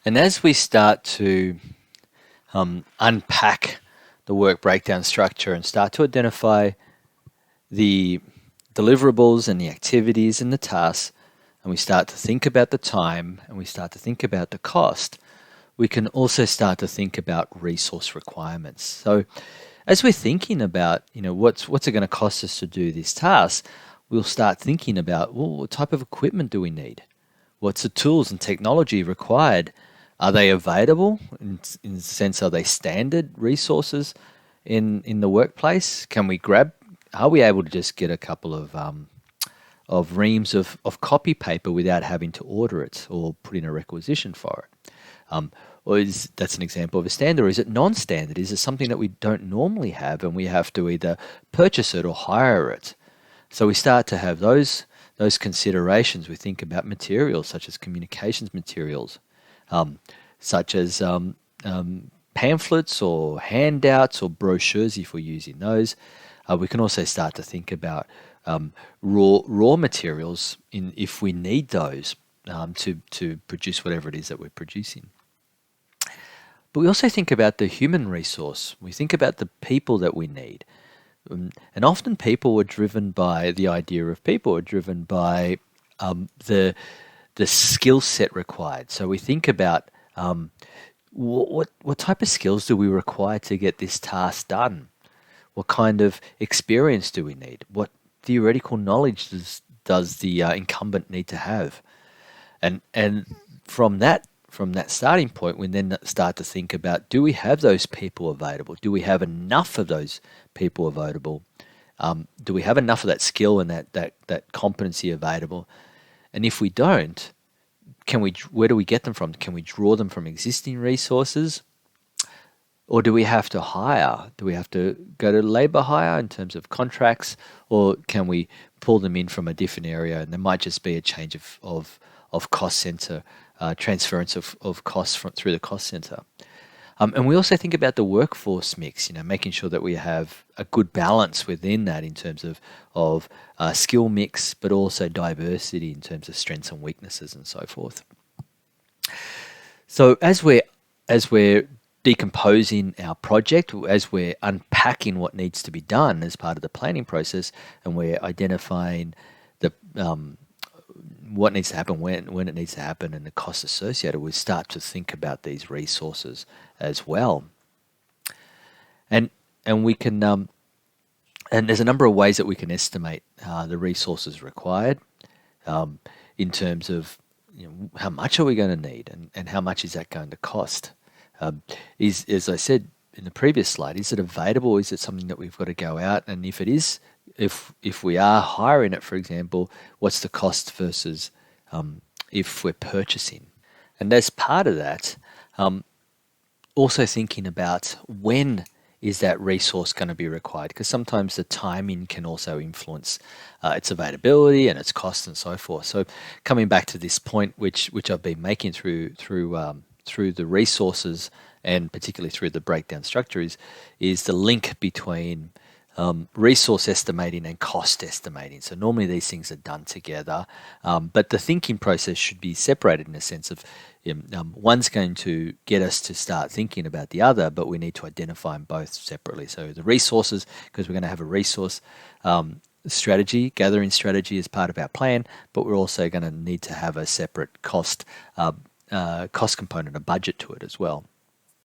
And as we start to unpack the work breakdown structure and start to identify the deliverables and the activities and the tasks, and we start to think about the time and we start to think about the cost, we can also start to think about resource requirements. So as we're thinking about, what's it going to cost us to do this task, we'll start thinking about, well, what type of equipment do we need? What's the tools and technology required? Are they available? In the sense, are they standard resources in the workplace? Can we grab? Are we able to just get a couple of reams of copy paper without having to order it or put in a requisition for it? Or that's an example of a standard, or is it non-standard? Is it something that we don't normally have and we have to either purchase it or hire it? So we start to have those considerations. We think about materials such as communications materials, such as pamphlets or handouts or brochures if we're using those. We can also start to think about raw materials if we need those to produce whatever it is that we're producing. But we also think about the human resource. We think about the people that we need. And often people are driven by the idea of people, are driven by the skill set required. So we think about what type of skills do we require to get this task done? What kind of experience do we need? What theoretical knowledge does the incumbent need to have? And from that starting point, we then start to think about, do we have those people available? Do we have enough of those people available? Do we have enough of that skill and that competency available? And if we don't, where do we get them from? Can we draw them from existing resources? Or do we have to hire? Do we have to go to labor hire in terms of contracts? Or can we pull them in from a different area? And there might just be a change of cost center, transference of costs through the cost center. And we also think about the workforce mix, making sure that we have a good balance within that in terms of skill mix, but also diversity in terms of strengths and weaknesses and so forth. So as we're decomposing our project, as we're unpacking what needs to be done as part of the planning process, and we're identifying the what needs to happen, when it needs to happen, and the costs associated, we start to think about these resources as well. And we can and there's a number of ways that we can estimate the resources required in terms of how much are we going to need, and how much is that going to cost. Is, as I said in the previous slide, is it available? Is it something that we've got to go out? And if it is, if we are hiring it, for example, what's the cost versus if we're purchasing? And as part of that, also thinking about when is that resource going to be required? Because sometimes the timing can also influence its availability and its cost and so forth. So coming back to this point, which I've been making through the resources and particularly through the breakdown structure is the link between resource estimating and cost estimating. So normally these things are done together, but the thinking process should be separated in a sense of one's going to get us to start thinking about the other, but we need to identify them both separately. So the resources, because we're going to have a resource strategy, gathering strategy as part of our plan, but we're also going to need to have a separate cost component, a budget to it as well.